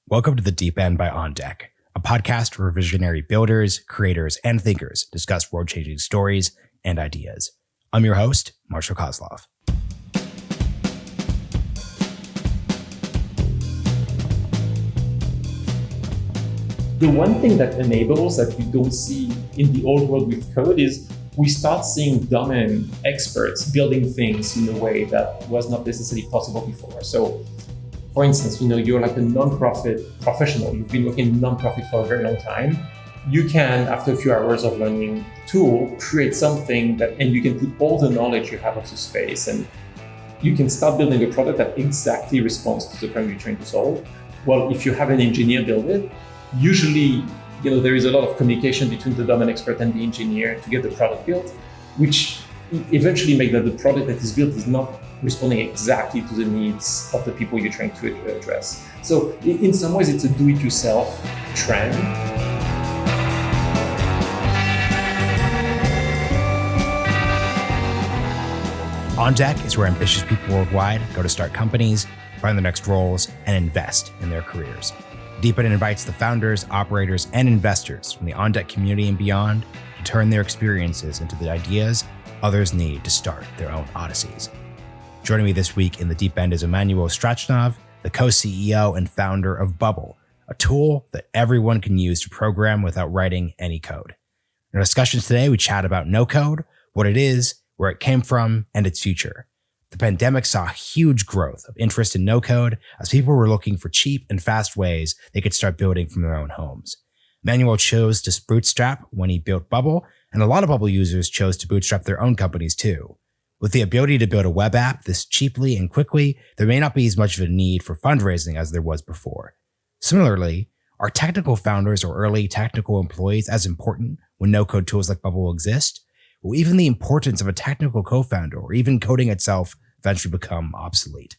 Welcome to The Deep End by On Deck, a podcast where visionary builders, creators, and thinkers discuss world-changing stories and ideas. I'm your host, Marshall Kozlov. The one thing that enables that you don't see in the old world with code is we start seeing domain experts building things in a way that was not necessarily possible before. So, for instance, you're like a nonprofit professional. You've been working in nonprofit for a very long time. You can, after a few hours of learning tool, create something and you can put all the knowledge you have of the space, and you can start building a product that exactly responds to the problem you're trying to solve. Well, if you have an engineer build it, usually, there is a lot of communication between the domain expert and the engineer to get the product built, which eventually make that the product that is built is not responding exactly to the needs of the people you're trying to address. So in some ways, it's a do-it-yourself trend. On Deck is where ambitious people worldwide go to start companies, find their next roles, and invest in their careers. Deep End invites the founders, operators, and investors from the On Deck community and beyond to turn their experiences into the ideas others need to start their own odysseys. Joining me this week in the Deep End is Emmanuel Straschnov, the co-CEO and founder of Bubble, a tool that everyone can use to program without writing any code. In our discussions today, we chat about NoCode, what it is, where it came from, and its future. The pandemic saw huge growth of interest in NoCode as people were looking for cheap and fast ways they could start building from their own homes. Emmanuel chose to bootstrap when he built Bubble, and a lot of Bubble users chose to bootstrap their own companies too. With the ability to build a web app this cheaply and quickly, there may not be as much of a need for fundraising as there was before. Similarly, are technical founders or early technical employees as important when no-code tools like Bubble exist? Will even the importance of a technical co-founder or even coding itself eventually become obsolete?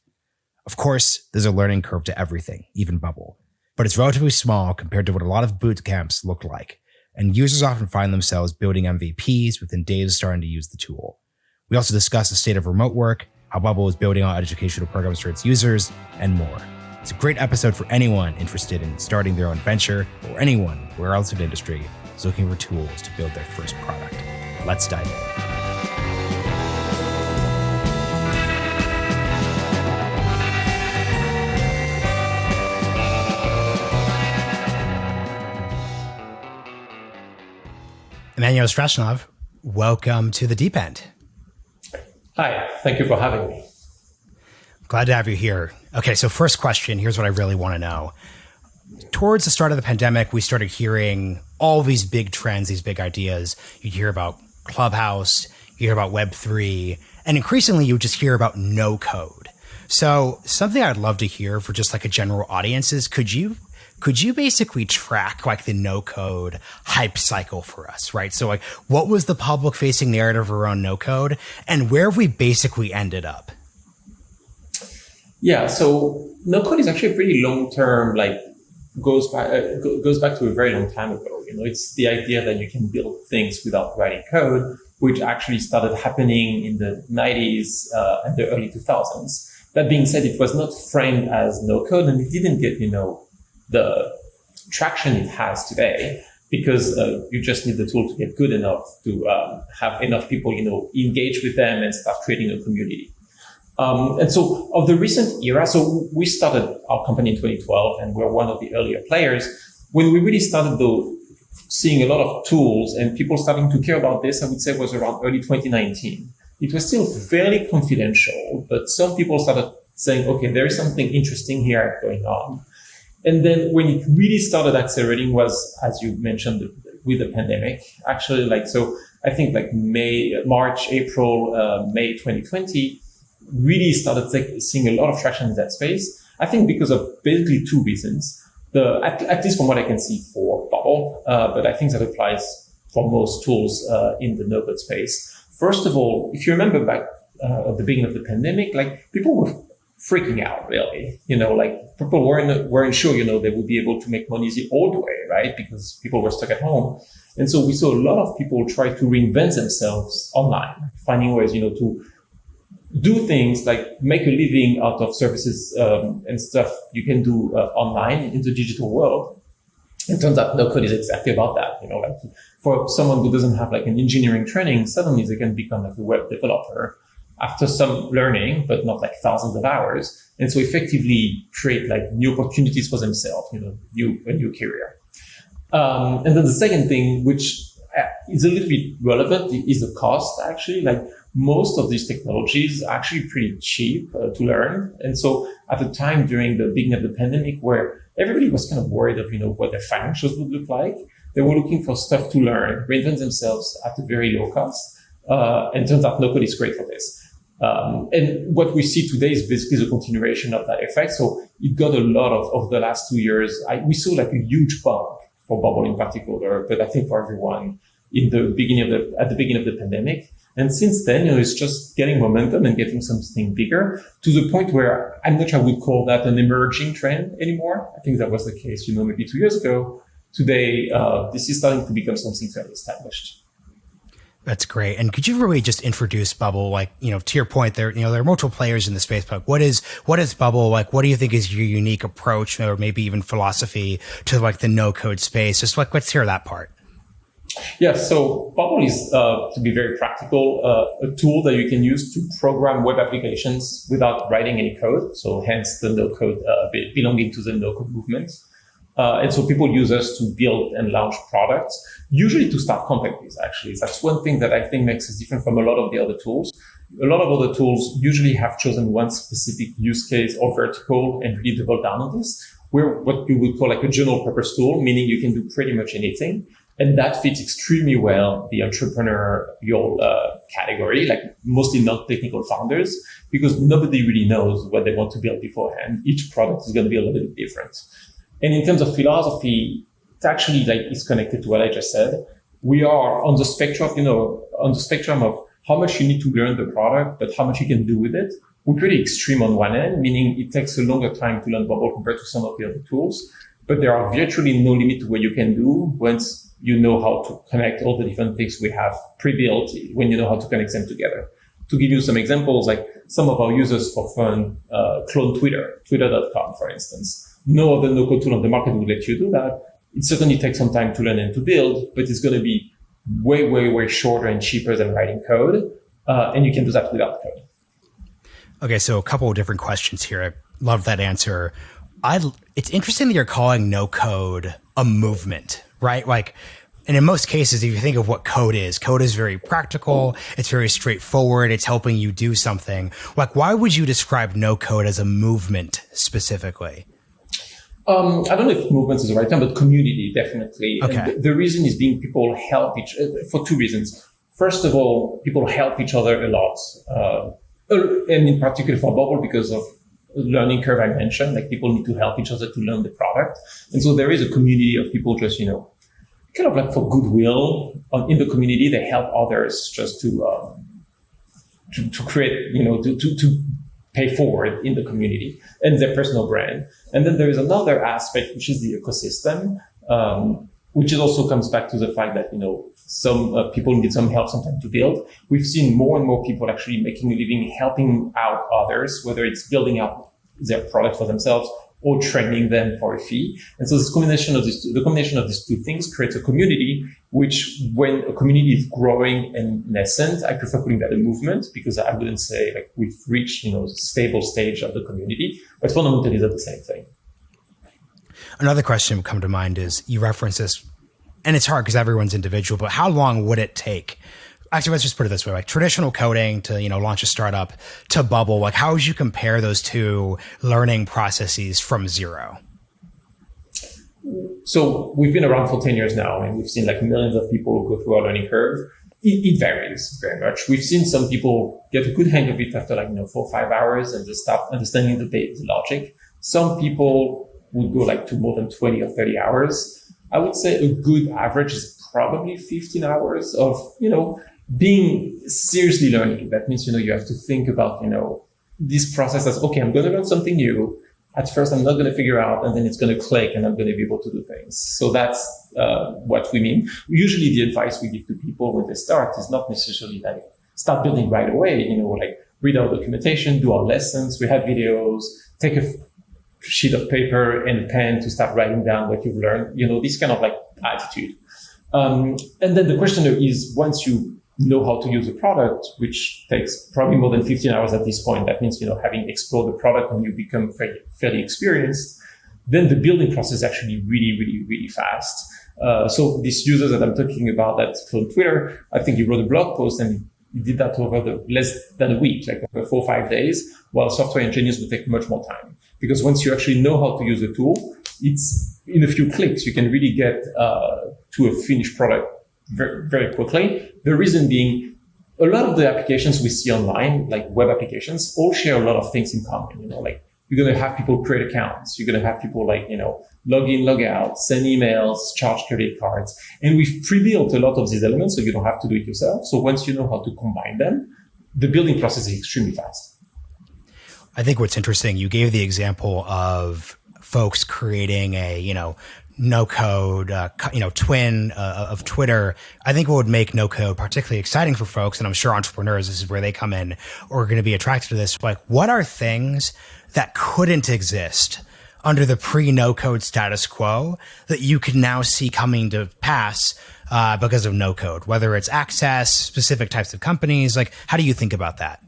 Of course, there's a learning curve to everything, even Bubble, but it's relatively small compared to what a lot of boot camps look like, and users often find themselves building MVPs within days of starting to use the tool. We also discuss the state of remote work, how Bubble is building out educational programs for its users, and more. It's a great episode for anyone interested in starting their own venture, or anyone where else in the industry is looking for tools to build their first product. Let's dive in. Emmanuel Straschnov, welcome to the Deep End. Hi, thank you for having me. Glad to have you here. Okay, so first question, here's what I really want to know. Towards the start of the pandemic, we started hearing all these big trends, these big ideas. You'd hear about Clubhouse, you hear about Web3, and increasingly you would just hear about no code. So something I'd love to hear for just like a general audience is, could you basically track like the no code hype cycle for us, right? So like, what was the public facing narrative around no code and where have we basically ended up? Yeah, so no code is actually pretty long term, goes back to a very long time ago. It's the idea that you can build things without writing code, which actually started happening in the 90s and the early 2000s. That being said, it was not framed as no code, and it didn't get, the traction it has today, because you just need the tool to get good enough to have enough people, engage with them and start creating a community. And so of the recent era, so we started our company in 2012 and we're one of the earlier players. When we really started though seeing a lot of tools and people starting to care about this, I would say was around early 2019. It was still fairly confidential, but some people started saying, okay, there is something interesting here going on. And then when it really started accelerating was, as you mentioned, with the pandemic, actually, so I think March, April, May 2020, really started seeing a lot of traction in that space. I think because of basically two reasons. At least from what I can see for Bubble, but I think that applies for most tools in the no-code space. First of all, if you remember back at the beginning of the pandemic, people were freaking out, really. People weren't sure, they would be able to make money the old way, right? Because people were stuck at home. And so we saw a lot of people try to reinvent themselves online, finding ways, to do things like make a living out of services and stuff you can do online in the digital world. It turns out no code is exactly about that. Like for someone who doesn't have like an engineering training, suddenly they can become like a web developer after some learning, but not like thousands of hours. And so effectively create like new opportunities for themselves, a new career. And then the second thing, which is a little bit relevant, is the cost actually. Like most of these technologies are actually pretty cheap to learn. And so at the time during the beginning of the pandemic where everybody was kind of worried of, what their financials would look like, they were looking for stuff to learn, reinvent themselves at a very low cost. And turns out NoCode is great for this. And what we see today is basically the continuation of that effect. So it got a lot of the last 2 years. We saw like a huge bump for Bubble in particular, but I think for everyone at the beginning of the pandemic. And since then, it's just getting momentum and getting something bigger to the point where I'm not sure I would call that an emerging trend anymore. I think that was the case, maybe 2 years ago. Today, this is starting to become something fairly established. That's great. And could you really just introduce Bubble? Like, to your point, there are multiple players in the space, but what is Bubble? Like, what do you think is your unique approach or maybe even philosophy to like the no code space? Just like, let's hear that part. Yeah. So Bubble is, to be very practical, a tool that you can use to program web applications without writing any code. So hence the no code, belonging to the no code movement. And so people use us to build and launch products, usually to start companies, actually. That's one thing that I think makes us different from a lot of the other tools. A lot of other tools usually have chosen one specific use case or vertical and really double down on this. We're what you would call like a general purpose tool, meaning you can do pretty much anything. And that fits extremely well the entrepreneurial category, like mostly non-technical founders, because nobody really knows what they want to build beforehand. Each product is going to be a little bit different. And in terms of philosophy, it actually like is connected to what I just said. We are on the spectrum of how much you need to learn the product, but how much you can do with it. We're pretty extreme on one end, meaning it takes a longer time to learn Bubble compared to some of the other tools. But there are virtually no limit to what you can do once you know how to connect all the different things we have pre-built, when you know how to connect them together. To give you some examples, like some of our users for fun clone twitter.com, for instance. No other no-code tool on the market will let you do that. It certainly takes some time to learn and to build, but it's going to be way, way, way shorter and cheaper than writing code. And you can do that without code. Okay, so a couple of different questions here. I love that answer. It's interesting that you're calling no code a movement, right? Like, and in most cases, if you think of what code is very practical. It's very straightforward. It's helping you do something. Like, why would you describe no code as a movement specifically? I don't know if movement is the right term, but community, definitely. Okay. And the reason is being people help each other for two reasons. First of all, people help each other a lot. And in particular for Bubble, because of learning curve I mentioned, like people need to help each other to learn the product. And so there is a community of people just, kind of like for goodwill in the community, they help others just to create, to pay forward in the community and their personal brand. And then there is another aspect, which is the ecosystem, which is also comes back to the fact that, some people need some help sometimes to build. We've seen more and more people actually making a living, helping out others, whether it's building out their product for themselves or training them for a fee. And so the combination of these two things creates a community, which when a community is growing and nascent, I prefer calling that a movement, because I wouldn't say like we've reached, a stable stage of the community, but fundamentally they're the same thing. Another question would come to mind is you reference this, and it's hard because everyone's individual, but how long would it take? Actually, let's just put it this way, like traditional coding to, launch a startup to Bubble, like how would you compare those two learning processes from zero? So we've been around for 10 years now, and we've seen like millions of people go through our learning curve. It varies very much. We've seen some people get a good hang of it after 4 or 5 hours and just start understanding the logic. Some people would go to more than 20 or 30 hours. I would say a good average is probably 15 hours of, being seriously learning. That means, you have to think about, this process as, okay, I'm going to learn something new. At first, I'm not going to figure out, and then it's going to click and I'm going to be able to do things. So that's what we mean. Usually the advice we give to people when they start is not necessarily start building right away, read our documentation, do our lessons. We have videos, take a sheet of paper and a pen to start writing down what you've learned, this kind of like attitude. And then the question is, once you know how to use a product, which takes probably more than 15 hours at this point, that means, having explored the product and you become fairly experienced, then the building process is actually really, really, really fast. So these users that I'm talking about that clone Twitter, I think he wrote a blog post and he did that over less than a week, like over 4 or 5 days, while software engineers would take much more time. Because once you actually know how to use a tool, it's in a few clicks, you can really get to a finished product very, very quickly. The reason being, a lot of the applications we see online, like web applications, all share a lot of things in common. Like you're going to have people create accounts. You're going to have people like, log in, log out, send emails, charge credit cards. And we've pre-built a lot of these elements so you don't have to do it yourself. So once you know how to combine them, the building process is extremely fast. I think what's interesting, you gave the example of folks creating a, NoCode, twin of Twitter. I think what would make NoCode particularly exciting for folks, and I'm sure entrepreneurs, this is where they come in, or are going to be attracted to this, like what are things that couldn't exist under the pre-NoCode status quo that you can now see coming to pass because of NoCode, whether it's access, specific types of companies? Like, how do you think about that?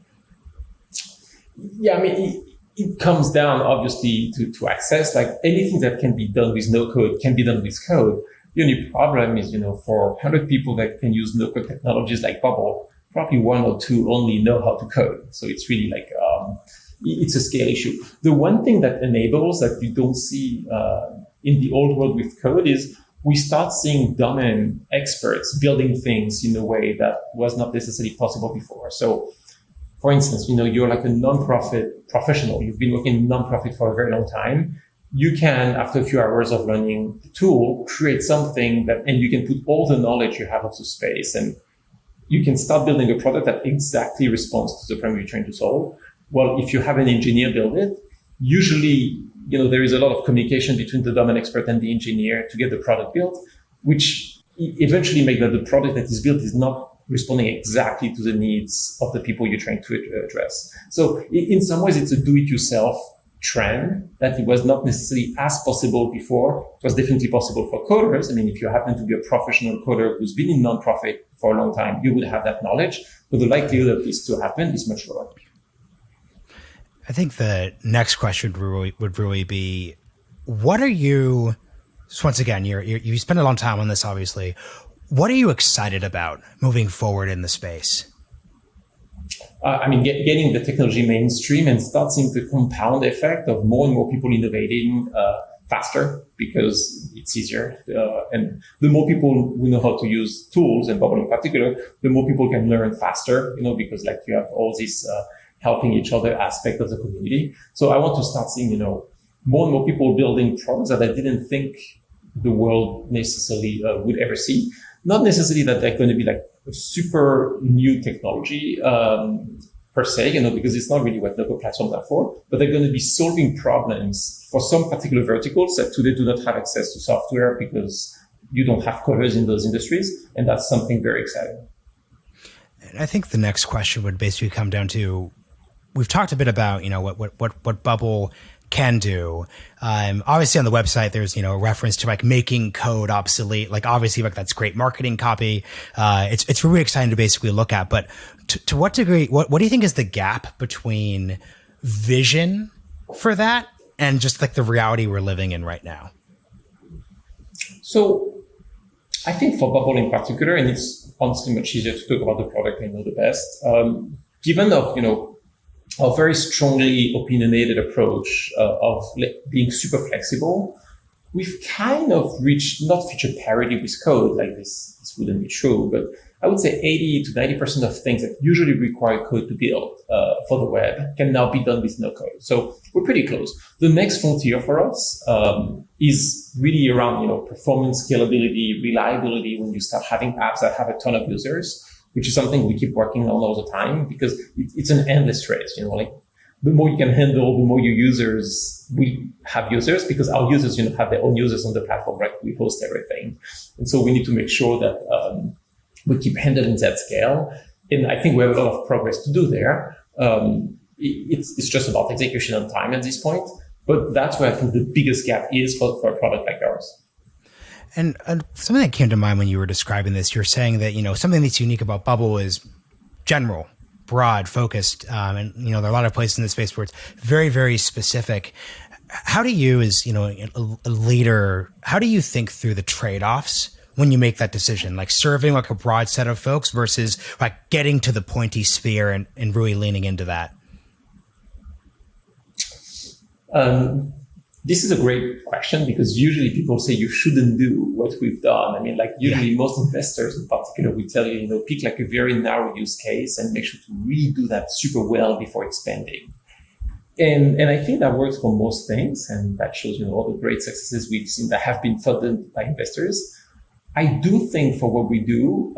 Yeah, I mean, it comes down obviously to access. Like anything that can be done with no code can be done with code. The only problem is, for 100 people that can use no code technologies like Bubble, probably 1 or 2 only know how to code. So it's really like, it's a scale issue. The one thing that enables that you don't see in the old world with code is we start seeing domain experts building things in a way that was not necessarily possible before. So for instance, you're like a nonprofit professional. You've been working in nonprofit for a very long time. You can, after a few hours of learning the tool, create something and you can put all the knowledge you have of the space, and you can start building a product that exactly responds to the problem you're trying to solve. Well, if you have an engineer build it, usually, there is a lot of communication between the domain expert and the engineer to get the product built, which eventually make that the product that is built is not responding exactly to the needs of the people you're trying to address. So in some ways, it's a do-it-yourself trend that it was not necessarily as possible before. It was definitely possible for coders. I mean, if you happen to be a professional coder who's been in nonprofit for a long time, you would have that knowledge, but the likelihood of this to happen is much lower. I think the next question would really be, what are you, so once again, you spend a long time on this, obviously. What are you excited about moving forward in the space? Getting the technology mainstream and start seeing the compound effect of more and more people innovating faster because it's easier. And the more people who know how to use tools, and Bubble in particular, the more people can learn faster, because like you have all this helping each other aspect of the community. So I want to start seeing, more and more people building products that I didn't think the world necessarily would ever see. Not necessarily that they're going to be like a super new technology per se, because it's not really what local platforms are for, but they're going to be solving problems for some particular verticals that today do not have access to software because you don't have coders in those industries. And that's something very exciting. And I think the next question would basically come down to, we've talked a bit about, what Bubble can do. Obviously on the website, there's, a reference to like making code obsolete. Like obviously like that's great marketing copy. It's really exciting to basically look at, but to what degree, what do you think is the gap between vision for that and just like the reality we're living in right now? So I think for Bubble in particular, and it's honestly much easier to talk about the product I know the best, given a very strongly opinionated approach of being super flexible, we've kind of reached not feature parity with code, like this wouldn't be true, but I would say 80 to 90% of things that usually require code to build for the web can now be done with no code. So we're pretty close. The next frontier for us is really around performance, scalability, reliability when you start having apps that have a ton of users, which is something we keep working on all the time because it's an endless race. Like the more you can handle, the more your users will have users, because our users, have their own users on the platform, right? We host everything. And so we need to make sure that we keep handling that scale. And I think we have a lot of progress to do there. It's just about execution and time at this point. But that's where I think the biggest gap is for a product like ours. And something that came to mind when you were describing this, you're saying that, something that's unique about Bubble is general, broad, focused. And, there are a lot of places in the space where it's very, very specific. How do you, as, a leader, how do you think through the trade-offs when you make that decision, like serving like a broad set of folks versus like getting to the pointy sphere and really leaning into that? This is a great question because usually people say you shouldn't do what we've done. I mean, like usually most investors in particular will tell you, pick like a very narrow use case and make sure to really do that super well before expanding. And I think that works for most things. And that shows, all the great successes we've seen that have been funded by investors. I do think for what we do,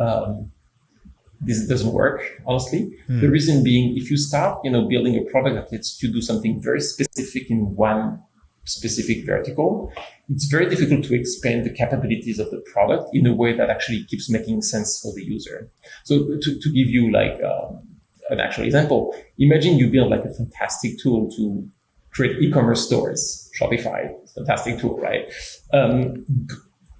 this doesn't work, honestly. The reason being, if you start, building a product that lets you do something very specific in one specific vertical, it's very difficult to expand the capabilities of the product in a way that actually keeps making sense for the user. So to give you like an actual example, imagine you build like a fantastic tool to create e-commerce stores, Shopify, fantastic tool, right?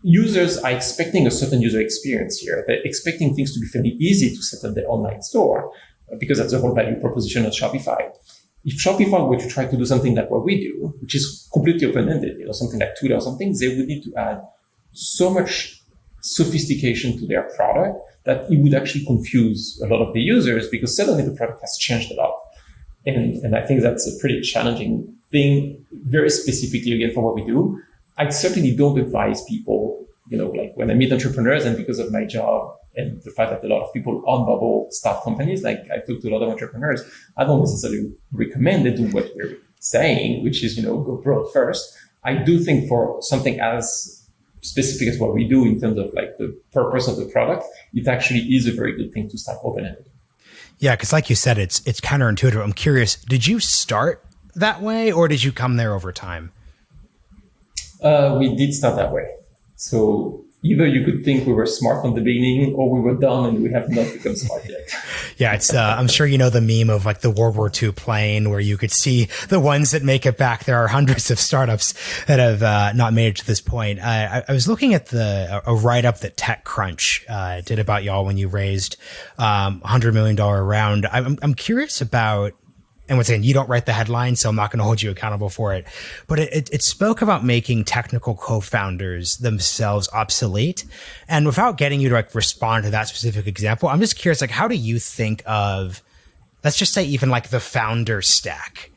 Users are expecting a certain user experience here. They're expecting things to be fairly easy to set up their online store because that's the whole value proposition of Shopify. If Shopify were to try to do something like what we do, which is completely open-ended, something like Twitter or something, they would need to add so much sophistication to their product that it would actually confuse a lot of the users because suddenly the product has changed a lot. And I think that's a pretty challenging thing, very specifically again for what we do. I certainly don't advise people, like when I meet entrepreneurs and because of my job and the fact that a lot of people on Bubble start companies, like I talk to a lot of entrepreneurs, I don't necessarily recommend they do what we're saying, which is, go broad first. I do think for something as specific as what we do in terms of like the purpose of the product, it actually is a very good thing to start open-ended. Yeah, because like you said, it's counterintuitive. I'm curious, did you start that way or did you come there over time? We did start that way. So either you could think we were smart from the beginning or we were dumb and we have not become smart yet. Yeah, it's I'm sure you know the meme of like the World War II plane where you could see the ones that make it back. There are hundreds of startups that have not made it to this point. I was looking at a write-up that TechCrunch did about y'all when you raised $100 million round. I'm curious about, and once again, you don't write the headline, so I'm not going to hold you accountable for it. But it spoke about making technical co-founders themselves obsolete. And without getting you to like respond to that specific example, I'm just curious, like, how do you think of, let's just say even like the founder stack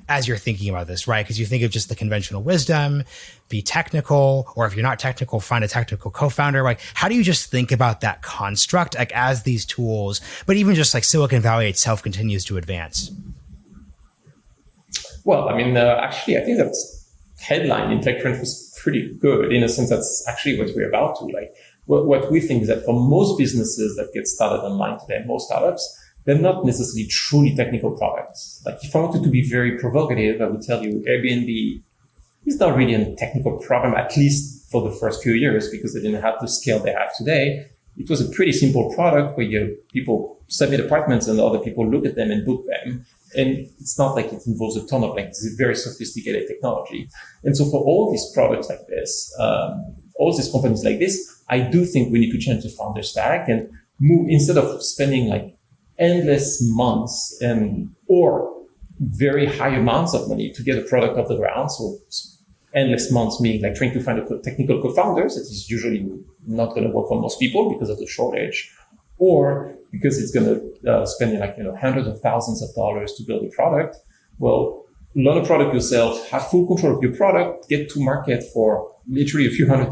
as you're thinking about this, right? Because you think of just the conventional wisdom, be technical, or if you're not technical, find a technical co-founder. Like, how do you just think about that construct, like as these tools, but even just like Silicon Valley itself continues to advance? Well, I mean, actually, I think that headline in TechCrunch was pretty good in a sense. That's actually what we're about to. Like, what we think is that for most businesses that get started online today, most startups, they're not necessarily truly technical products. Like, if I wanted to be very provocative, I would tell you Airbnb is not really a technical problem, at least for the first few years, because they didn't have the scale they have today. It was a pretty simple product where people submit apartments and other people look at them and book them. And it's not like it involves a ton of like very sophisticated technology. And so for all these products like this, all these companies like this, I do think we need to change the founder stack and move, instead of spending like endless months or very high amounts of money to get a product off the ground. So endless months meaning like trying to find a technical co-founders. That is usually not going to work for most people because of the shortage, or because it's going to spend hundreds of thousands of dollars to build a product. Well, learn a product yourself, have full control of your product, get to market for literally a few $100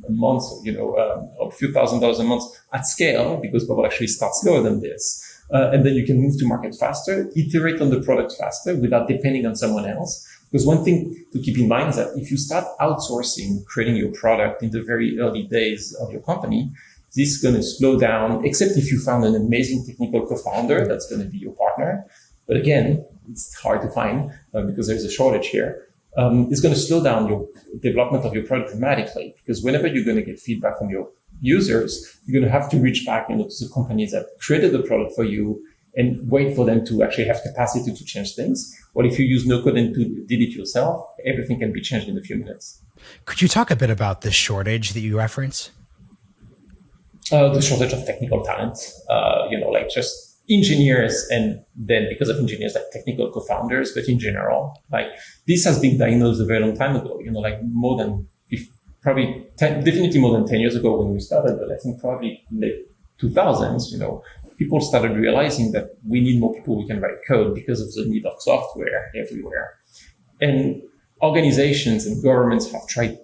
a month, or a few $1,000s a month at scale, because Bubble actually starts slower than this. And then you can move to market faster, iterate on the product faster without depending on someone else. Because one thing to keep in mind is that if you start outsourcing, creating your product in the very early days of your company, this is going to slow down, except if you found an amazing technical co-founder that's going to be your partner. But again, it's hard to find because there's a shortage here. It's going to slow down your development of your product dramatically, because whenever you're going to get feedback from your users, you're going to have to reach back to the companies that created the product for you and wait for them to actually have capacity to change things. Or if you use NoCode and did it yourself, everything can be changed in a few minutes. Could you talk a bit about the shortage that you reference? The shortage of technical talent, like just engineers, and then because of engineers, like technical co-founders, but in general, like this has been diagnosed a very long time ago, like more than definitely more than 10 years ago when we started, but I think probably late 2000s, people started realizing that we need more people who can write code because of the need of software everywhere. And organizations and governments have tried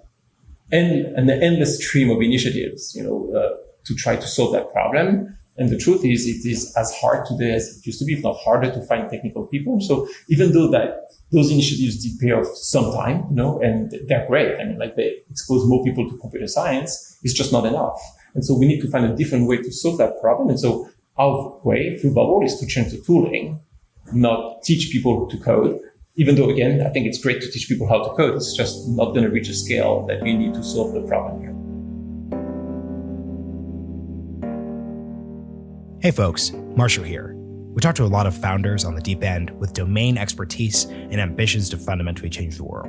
an endless stream of initiatives, to try to solve that problem. And the truth is, it is as hard today as it used to be, if not harder, to find technical people. So even though that those initiatives did pay off sometime, and they're great. I mean, like they expose more people to computer science, it's just not enough. And so we need to find a different way to solve that problem. And so our way through Bubble is to change the tooling, not teach people to code. Even though, again, I think it's great to teach people how to code. It's just not going to reach a scale that we need to solve the problem here. Hey folks, Marshall here. We talk to a lot of founders on the deep end with domain expertise and ambitions to fundamentally change the world.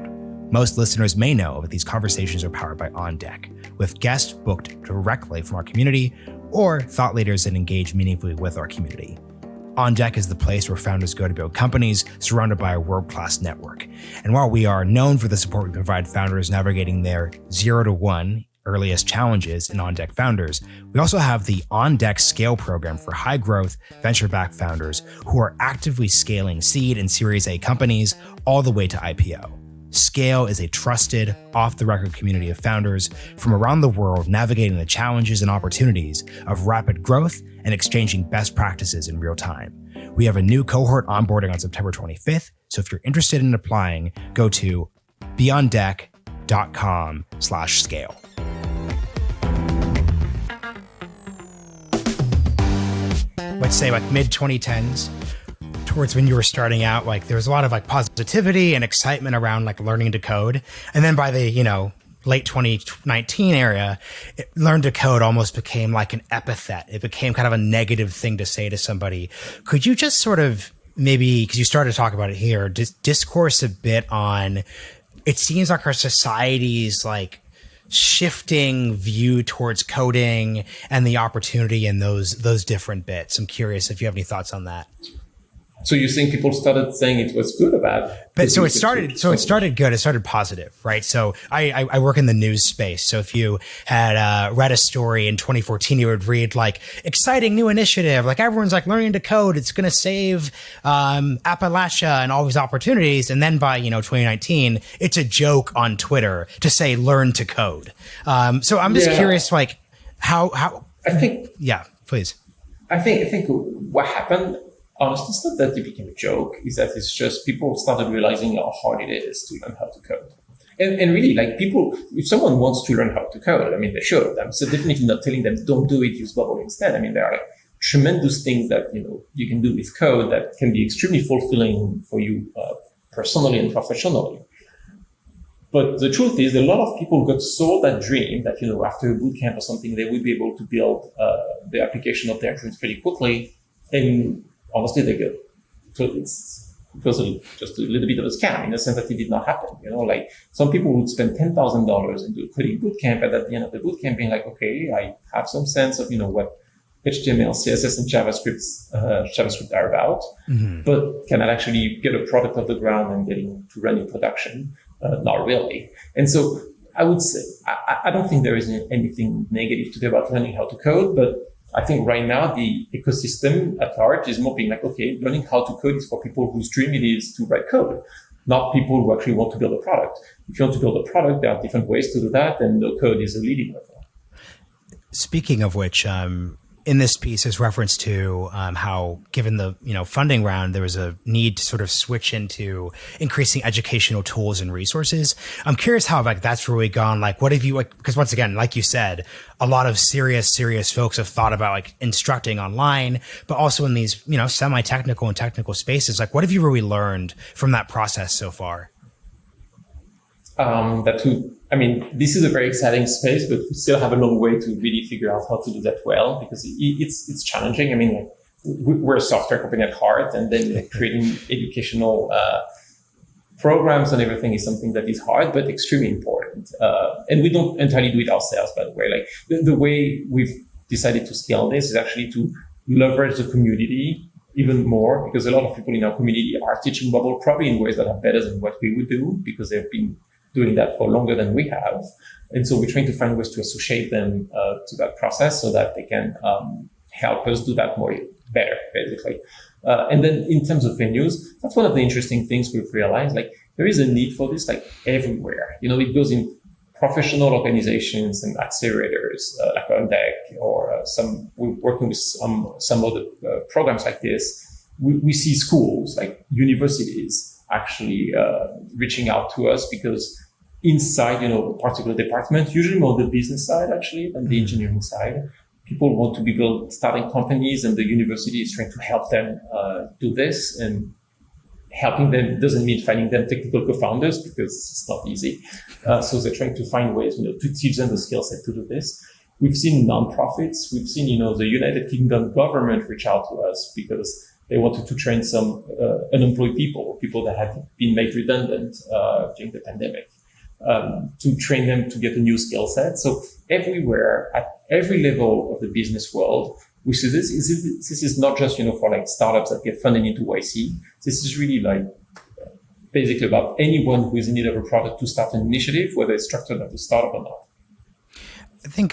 Most listeners may know that these conversations are powered by OnDeck, with guests booked directly from our community or thought leaders that engage meaningfully with our community. OnDeck is the place where founders go to build companies surrounded by a world-class network. And while we are known for the support we provide founders navigating their 0 to 1 earliest challenges in OnDeck founders, we also have the OnDeck Scale program for high-growth, venture-backed founders who are actively scaling seed and Series A companies all the way to IPO. Scale is a trusted, off-the-record community of founders from around the world navigating the challenges and opportunities of rapid growth and exchanging best practices in real time. We have a new cohort onboarding on September 25th, so if you're interested in applying, go to beyonddeck.com/scale. Let's say like mid 2010s, towards when you were starting out, like there was a lot of like positivity and excitement around like learning to code. And then by the, late 2019 area, learn to code almost became like an epithet. It became kind of a negative thing to say to somebody. Could you just sort of maybe, because you started to talk about it here, discourse a bit on, it seems like our society's like shifting view towards coding and the opportunity in those different bits. I'm curious if you have any thoughts on that. So you think people started saying it was good or bad? But so it started good. It started positive, right? So I work in the news space. So if you had read a story in 2014, you would read like exciting new initiative, like everyone's like learning to code. It's going to save Appalachia and all these opportunities. And then by 2019, it's a joke on Twitter to say learn to code. So I'm just curious, like how I think please. I think what happened. Honestly, it's not that it became a joke, is that it's just people started realizing how hard it is to learn how to code. And really, like people, if someone wants to learn how to code, I mean, they should. I'm so definitely not telling them, don't do it, use Bubble instead. I mean, there are like tremendous things that, you can do with code that can be extremely fulfilling for you personally and professionally. But the truth is, a lot of people got sold that dream that, after a bootcamp or something, they would be able to build the application of their dreams pretty quickly. And honestly, they get, so it was just a little bit of a scam in the sense that it did not happen. Like some people would spend $10,000 into a coding bootcamp, and at the end of the bootcamp being like, okay, I have some sense of, what HTML, CSS, and JavaScript are about, but can I actually get a product off the ground and getting to run in production? Not really. And so I would say, I don't think there is anything negative today about learning how to code, but I think right now the ecosystem at large is more being like, okay, learning how to code is for people whose dream it is to write code, not people who actually want to build a product. If you want to build a product, there are different ways to do that, and NoCode is a leading level. Speaking of which, in this piece is reference to how, given the funding round, there was a need to sort of switch into increasing educational tools and resources. I'm curious how that's really gone. Like, what have you because once again, like you said, a lot of serious folks have thought about instructing online, but also in these semi-technical and technical spaces. Like, what have you really learned from that process so far? This is a very exciting space, but we still have a long way to really figure out how to do that well, because it's challenging. we're a software company at heart, and then creating educational programs and everything is something that is hard, but extremely important. And we don't entirely do it ourselves, by the way. Like the way we've decided to scale this is actually to leverage the community even more, because a lot of people in our community are teaching Bubble probably in ways that are better than what we would do, because they've been doing that for longer than we have. And so we're trying to find ways to associate them to that process so that they can help us do that better, basically. And then in terms of venues, that's one of the interesting things we've realized. Like there is a need for this, like everywhere. It goes in professional organizations and accelerators like OnDeck, or we're working with some other programs like this. We see schools like universities actually reaching out to us, because inside a particular department, usually more the business side actually than the engineering side, people want to be starting companies, and the university is trying to help them do this. And helping them doesn't mean finding them technical co-founders, because it's not easy. So they're trying to find ways, to teach them the skill set to do this. We've seen nonprofits. We've seen, the United Kingdom government reach out to us because they wanted to train some unemployed people that had been made redundant during the pandemic, to train them to get a new skill set. So everywhere, at every level of the business world, we see this. This is not just, for like startups that get funded into YC. This is really like basically about anyone who is in need of a product to start an initiative, whether it's structured as a startup or not. I think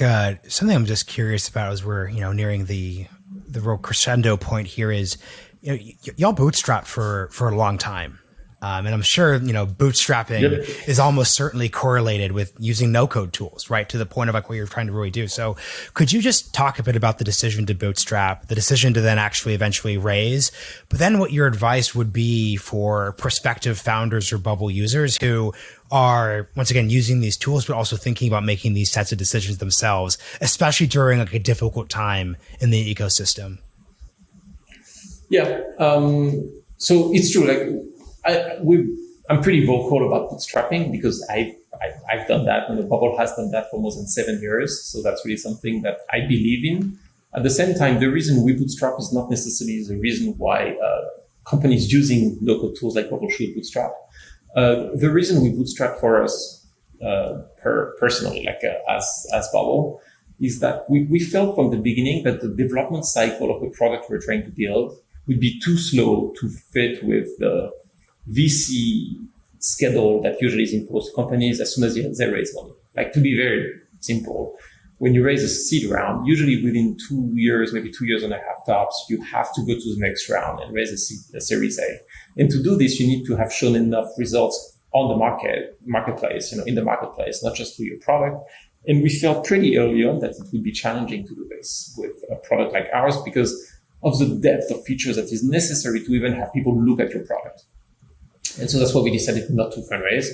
something I'm just curious about as we're nearing the real crescendo point here is, y'all bootstrap for a long time. And I'm sure, bootstrapping is almost certainly correlated with using no-code tools, right? To the point of like what you're trying to really do. So could you just talk a bit about the decision to bootstrap, the decision to then actually eventually raise, but then what your advice would be for prospective founders or Bubble users who are, once again, using these tools, but also thinking about making these sets of decisions themselves, especially during like a difficult time in the ecosystem? Yeah. So it's true. Like, I'm pretty vocal about bootstrapping, because I've done that, and the Bubble has done that for more than 7 years. So that's really something that I believe in. At the same time, the reason we bootstrap is not necessarily the reason why companies using local tools like Bubble should bootstrap. The reason we bootstrap for us personally, like as Bubble, is that we felt from the beginning that the development cycle of the product we're trying to build would be too slow to fit with the VC schedule that usually is imposed to companies as soon as they raise money. Like, to be very simple, when you raise a seed round, usually within 2 years, maybe 2 years and a half tops, you have to go to the next round and raise a Series A. And to do this, you need to have shown enough results on the marketplace, in the marketplace, not just through your product. And we felt pretty early on that it would be challenging to do this with a product like ours, because of the depth of features that is necessary to even have people look at your product. And so that's why we decided not to fundraise.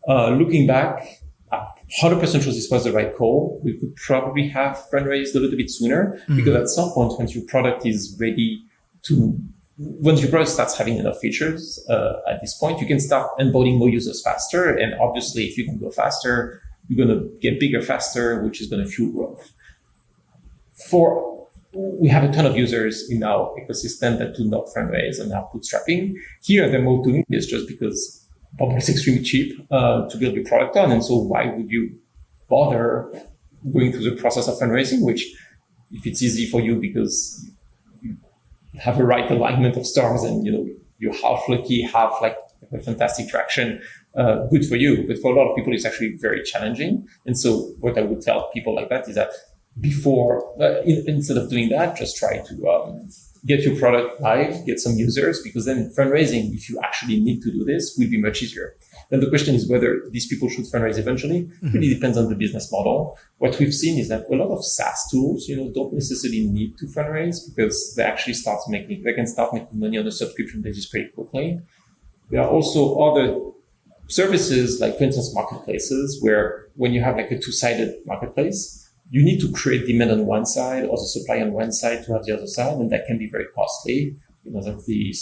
Looking back, 100% sure this was the right call. We could probably have fundraised a little bit sooner, because at some point, once your product starts having enough features, at this point, you can start onboarding more users faster. And obviously, if you can go faster, you're going to get bigger faster, which is going to fuel growth. We have a ton of users in our ecosystem that do not fundraise and are bootstrapping. Here, they're more doing this just because Bubble is extremely cheap to build your product on. And so why would you bother going through the process of fundraising, which, if it's easy for you because you have a right alignment of stars and, you're half lucky, half like a fantastic traction, good for you. But for a lot of people, it's actually very challenging. And so what I would tell people like that is that instead of doing that, just try to get your product live, get some users, because then fundraising, if you actually need to do this, will be much easier. Then the question is whether these people should fundraise eventually. Mm-hmm. It really depends on the business model. What we've seen is that a lot of SaaS tools, don't necessarily need to fundraise, because they actually they can start making money on a subscription basis pretty quickly. There are also other services, like for instance, marketplaces, where when you have like a two-sided marketplace, you need to create demand on one side or the supply on one side to have the other side, and that can be very costly. That's the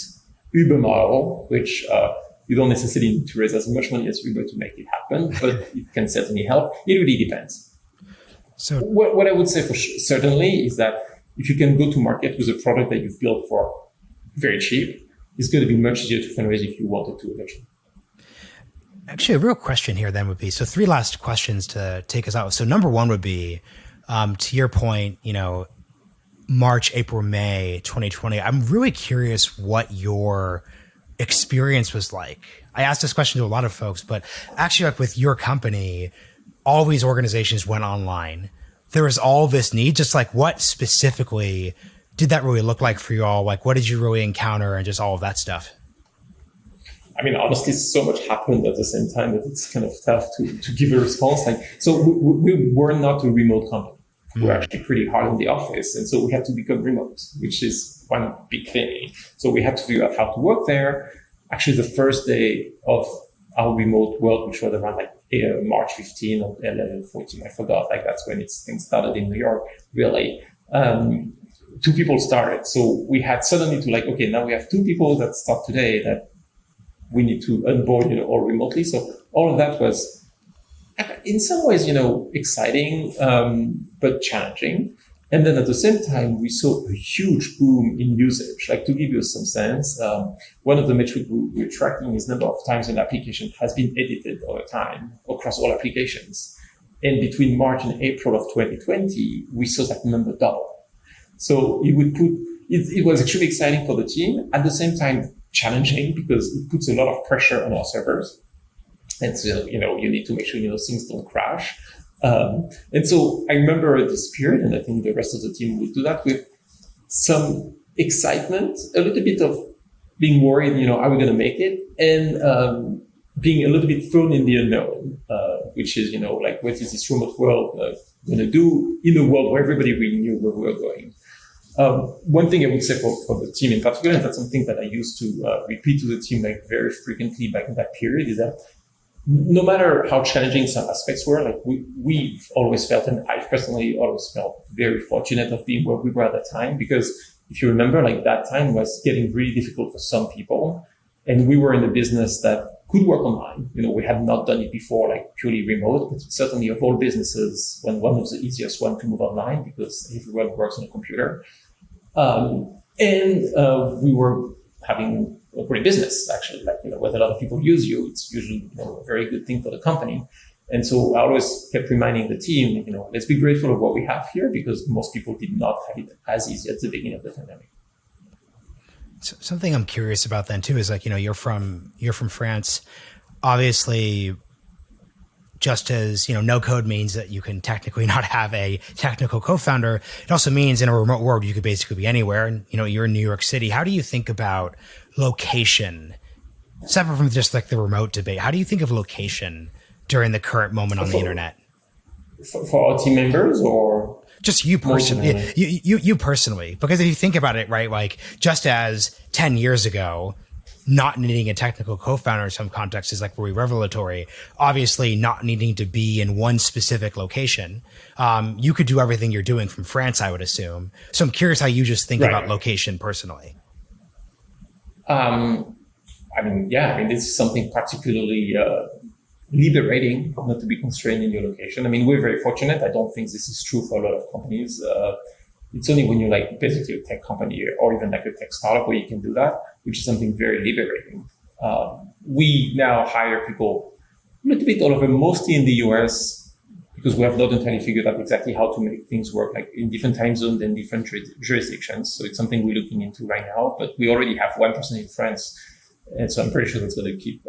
Uber model, which you don't necessarily need to raise as much money as Uber to make it happen, but it can certainly help. It really depends. So what I would say for certainly is that if you can go to market with a product that you've built for very cheap, it's going to be much easier to fundraise if you wanted to eventually. Actually, a real question here then would be, so 3 last questions to take us out. So number 1 would be, to your point, March, April, May 2020, I'm really curious what your experience was like. I asked this question to a lot of folks, but actually like with your company, all these organizations went online. There was all this need, just like what specifically did that really look like for you all? Like what did you really encounter and just all of that stuff? I mean, honestly, so much happened at the same time that it's kind of tough to give a response. So we were not a remote company. We're actually pretty hard in the office. And so we had to become remote, which is one big thing. So we had to figure out how to work there. Actually, the first day of our remote world, which was around March 15 or 11, 14, I forgot. That's when things started in New York, really. 2 people started. So we had suddenly to okay, now we have 2 people that start today that we need to onboard, all remotely. So all of that was, in some ways, exciting, but challenging. And then at the same time, we saw a huge boom in usage. To give you some sense, one of the metrics we're tracking is number of times an application has been edited over time across all applications. And between March and April of 2020, we saw that number double. So it was extremely exciting for the team. At the same time, challenging because it puts a lot of pressure on our servers. And so, you need to make sure, things don't crash. And so I remember this period, and I think the rest of the team would do that with some excitement, a little bit of being worried, are we going to make it? And being a little bit thrown in the unknown, which is, what is this remote world going to do in a world where everybody really knew where we were going? One thing I would say for the team in particular, and that's something that I used to repeat to the team very frequently back in that period, is that no matter how challenging some aspects were, we've always felt, and I've personally always felt very fortunate of being where we were at that time, because if you remember, that time was getting really difficult for some people, and we were in a business that could work online. We had not done it before, purely remote, but certainly of all businesses, one of the easiest one to move online because everyone works on a computer. We were having a great business, actually, with a lot of people use you, it's usually, a very good thing for the company. And so I always kept reminding the team, let's be grateful of what we have here, because most people did not have it as easy at the beginning of the pandemic. So something I'm curious about then too is you're from France, obviously. Just as, NoCode means that you can technically not have a technical co-founder, it also means in a remote world, you could basically be anywhere. And, you're in New York City. How do you think about location, separate from just the remote debate? How do you think of location during the current moment on the internet? For our team members or? Just you personally, you personally, because if you think about it, right, just as 10 years ago, not needing a technical co-founder in some contexts is really revelatory. Obviously, not needing to be in one specific location. You could do everything you're doing from France, I would assume. So I'm curious how you just think about location personally. This is something particularly liberating, not to be constrained in your location. We're very fortunate. I don't think this is true for a lot of companies. It's only when you're basically a tech company or even a tech startup where you can do that, which is something very liberating. We now hire people a little bit all over, mostly in the US, because we have not entirely figured out exactly how to make things work in different time zones and different jurisdictions. So it's something we're looking into right now, but we already have one person in France. And so I'm pretty sure that's going to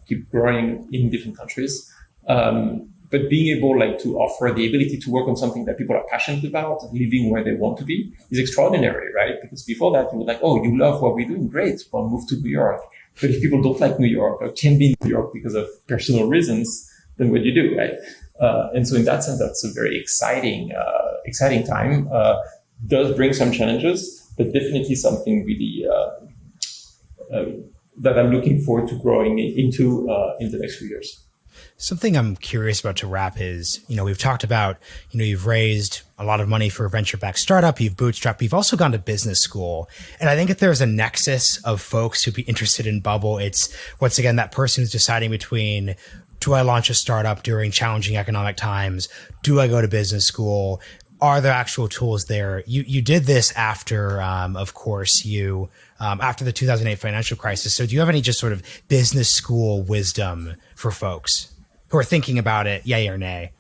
keep growing in different countries. But being able to offer the ability to work on something that people are passionate about, living where they want to be, is extraordinary, right? Because before that, you were oh, you love what we're doing, great, well, move to New York. But if people don't like New York or can be in New York because of personal reasons, then what do you do, right? And so in that sense, that's a very exciting time. Does bring some challenges, but definitely something really that I'm looking forward to growing into in the next few years. Something I'm curious about to wrap is, we've talked about, you've raised a lot of money for a venture-backed startup, you've bootstrapped, you've also gone to business school. And I think if there's a nexus of folks who'd be interested in Bubble, it's once again, that person who's deciding between, do I launch a startup during challenging economic times? Do I go to business school? are the actual tools there? You did this after, of course, after the 2008 financial crisis. So do you have any just sort of business school wisdom for folks who are thinking about it, yay or nay?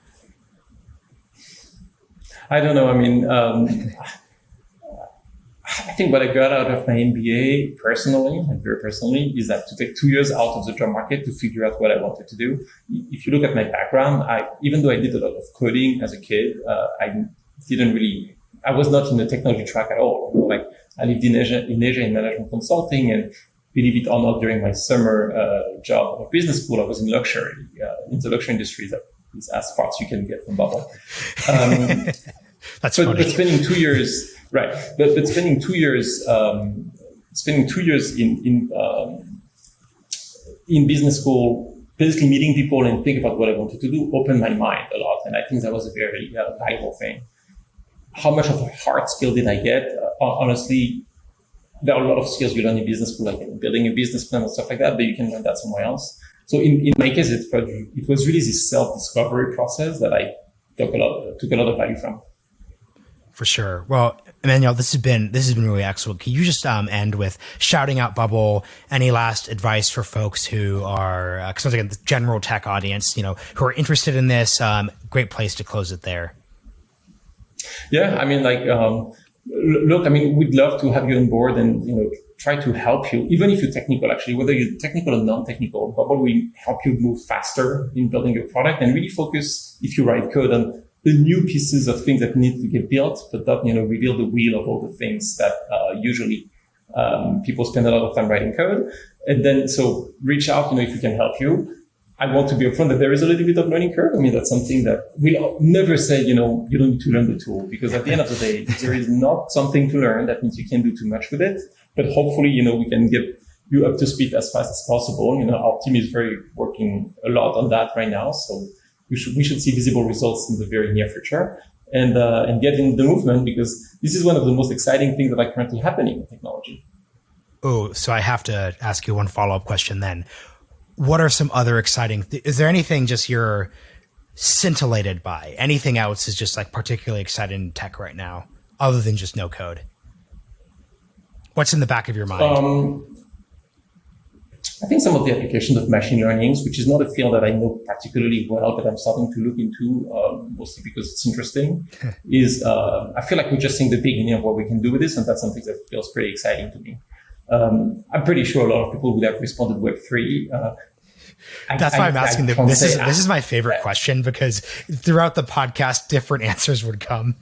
I don't know. I mean, I think what I got out of my MBA personally, and very personally, is that to take 2 years out of the job market to figure out what I wanted to do. If you look at my background, even though I did a lot of coding as a kid, I was not in the technology track at all. Like I lived in Asia in management consulting, and believe it or not, during my summer job of business school, I was in the luxury industry. That is as far as you can get from bubble. That's funny. But spending 2 years. Right, but spending 2 years, in business school, basically meeting people and think about what I wanted to do, opened my mind a lot, and I think that was a very valuable thing. How much of a hard skill did I get? Honestly, there are a lot of skills you learn in business school, like building a business plan and stuff like that, but you can learn that somewhere else. So in my case, it was really this self-discovery process that I took a lot of value from. For sure. Well, Emmanuel, this has been really excellent. Can you just end with shouting out Bubble? Any last advice for folks who are, because again, the general tech audience, who are interested in this? Great place to close it there. Yeah, I mean, look, I mean, we'd love to have you on board and try to help you, even if you're technical. Actually, whether you're technical or non-technical, Bubble will help you move faster in building your product and really focus, if you write code, on the new pieces of things that need to get built, but not, reveal the wheel of all the things that usually people spend a lot of time writing code. And then, so reach out, if we can help you. I want to be upfront that there is a little bit of learning curve. I mean, that's something that we'll never say, you don't need to learn the tool, because at the end of the day, if there is not something to learn, that means you can't do too much with it. But hopefully, we can get you up to speed as fast as possible. Our team is working a lot on that right now. So we should see visible results in the very near future and get in the movement, because this is one of the most exciting things that are currently happening in technology. Oh, so I have to ask you one follow-up question then. What are some other exciting, is there anything just you're scintillated by? Anything else is just particularly exciting in tech right now, other than just NoCode? What's in the back of your mind? I think some of the applications of machine learning, which is not a field that I know particularly well, but I'm starting to look into, mostly because it's interesting, is I feel like we're just seeing the beginning of what we can do with this, and that's something that feels pretty exciting to me. I'm pretty sure a lot of people would have responded Web3. That's why I'm asking. This is my favorite question, because throughout the podcast, different answers would come.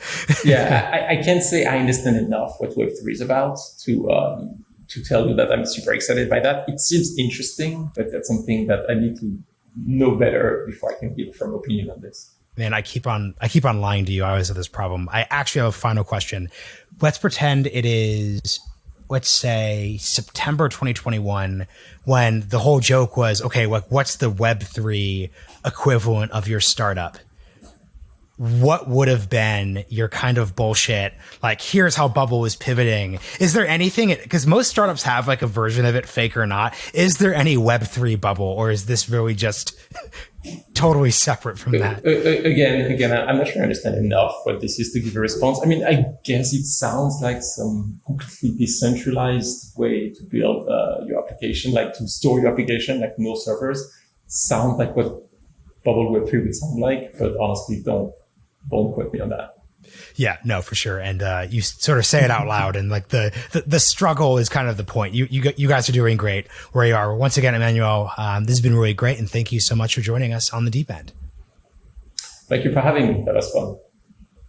Yeah, I can't say I understand enough what Web3 is about to tell you that I'm super excited by that. It seems interesting, but that's something that I need to know better before I can give a firm opinion on this. Man, I keep on lying to you. I always have this problem. I actually have a final question. Let's pretend it is, let's say, September 2021, when the whole joke was, okay, what's the Web3 equivalent of your startup? What would have been your kind of bullshit? Here's how Bubble is pivoting. Is there anything, because most startups have a version of it, fake or not. Is there any Web3 Bubble, or is this really just totally separate from that? Again, I'm not sure I understand enough what this is to give a response. I mean, I guess it sounds like some completely decentralized way to build your application, to store your application, no servers. Sounds like what Bubble Web3 would sound like, but honestly, don't quote me on that. Yeah, no, for sure. And you sort of say it out loud, and the struggle is kind of the point. You guys are doing great where you are. Once again, Emmanuel, this has been really great, and thank you so much for joining us on The Deep End. Thank you for having me. That was fun.